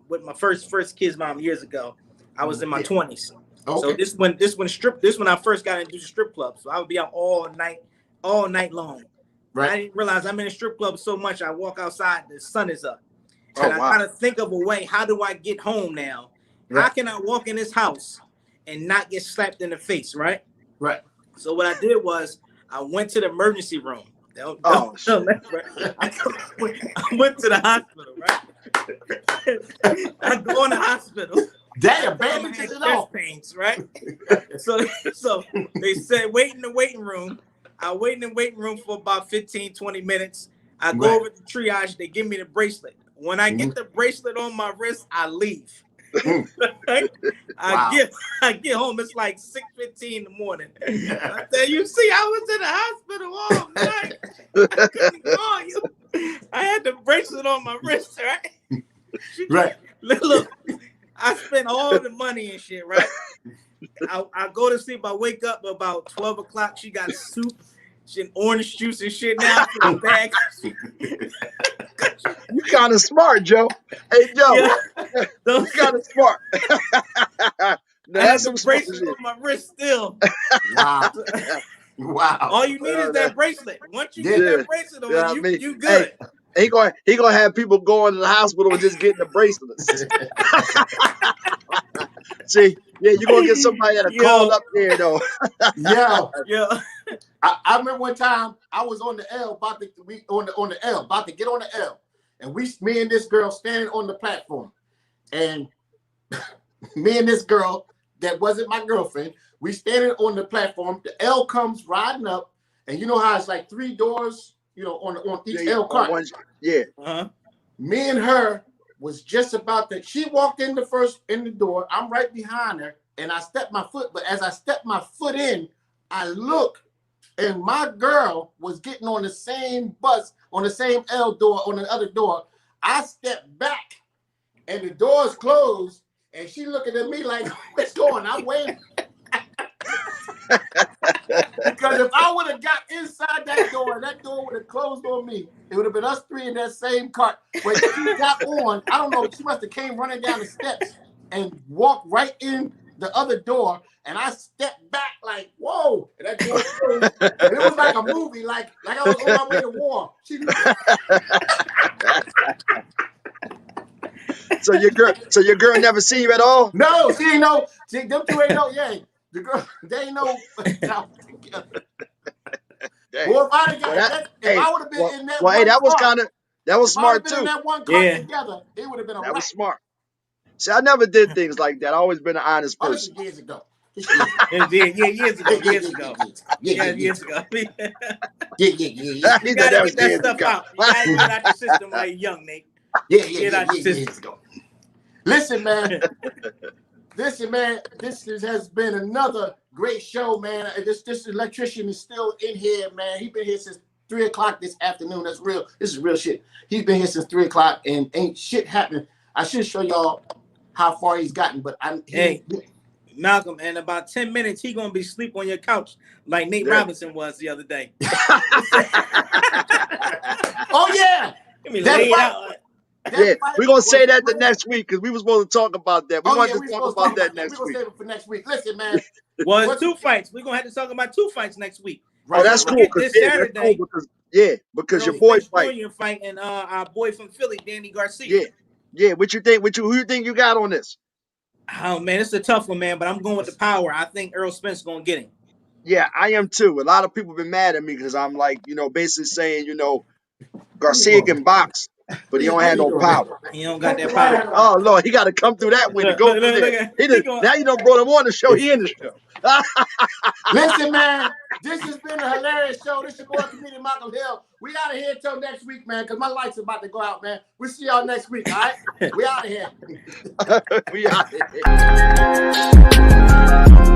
with my first kid's mom years ago, I was in my 20s. Okay. So this when I first got into the strip club. So I would be out all night long. Right. I didn't realize I'm in a strip club so much. I walk outside, the sun is up. Oh, And I wow. gotta think of a way. How do I get home now? Right. How can I walk in this house and not get slapped in the face? Right. Right. So what I did was I went to the emergency room. I went to the hospital. Right. I go in the hospital. Damn, I bandage had it chest off. pains, right? So they said wait in the waiting room. I wait in the waiting room for about 15, 20 minutes. I go over to triage. They give me the bracelet. When I get the bracelet on my wrist, I leave. I get home. It's like 6:15 in the morning. I said, you see, I was in the hospital all night. I couldn't call you. I had the bracelet on my wrist, right? Right. Look, I spent all the money and shit, right? I go to sleep. I wake up about 12 o'clock. She got soup, and orange juice and shit now in the bag. You kind of smart, Joe. Hey, Joe, Yeah. you kind of smart. I Now, had that's some some smart bracelet shit. on my wrist still. Wow. Wow. All you need is that bracelet. Once you get Yeah. that bracelet on, Yeah, I mean, you good. He gonna have people going to the hospital and just getting the bracelets. See, yeah, you're gonna get somebody that'll call up there though. Yeah. Yeah. I remember one time I was on the L about to get on the L, and me and this girl standing on the platform, and me and this girl that wasn't my girlfriend, we standing on the platform. The L comes riding up, and you know how it's like 3 doors, you know, on each L cart. Yeah. Uh-huh. Me and her was just about to. She walked in the door. I'm right behind her, and I stepped my foot. But as I stepped my foot in, I look. And my girl was getting on the same bus, on the same L door, on the other door. I stepped back, and the doors closed, and she looking at me like, what's going on? I'm waiting. Because if I would have got inside that door, and that door would have closed on me, it would have been us 3 in that same cart. But she got on, I don't know, she must have came running down the steps and walked right in the other door, and I stepped back like, whoa, and that door closed. And it was like a movie, like I was on my way to war. So your girl never seen you at all? No, she ain't know. See, them two ain't know. Yeah, the girl, they ain't know. Well, if I would have been in that, hey, that was smart too. In that one cart together, it would have been a That was smart. See, I never did things like that. I always been an honest person. Years ago. Years ago. Years ago. You gotta get that stuff out. You gotta get out your system while you're young, Nate. Years ago. Listen, man. This has been another great show, man. This electrician is still in here, man. He's been here since 3 o'clock this afternoon. That's real. This is real shit. He's been here since 3 o'clock and ain't shit happening. I should show y'all how far he's gotten, but Malcolm, in about 10 minutes, he gonna be asleep on your couch like Nate Robinson was the other day. Oh yeah. Yeah, we're gonna say that the next week because we was supposed to talk about that. We wanted to talk about that next week. We're gonna save it for next week. Listen, man. Well, it's 2 fights. We're gonna have to talk about 2 fights next week. Oh, that's cool. This Saturday. Because your boy fight and our boy from Philly, Danny Garcia. Yeah. What you think? Who you think you got on this? Oh man, it's a tough one, man. But I'm going with the power. I think Earl Spence gonna get him. Yeah, I am too. A lot of people been mad at me because I'm like, basically saying, Garcia can box, but he don't have no power. He don't got that power. Oh Lord, he got to come through that way to go through there. Now you brought him on the show. He in the show. Listen, man, this has been a hilarious show. This is your boy, Comedian Malcolm Hill. We out of here until next week, man, because my lights are about to go out, man. We'll see y'all next week, all right? We out of here. We out of here.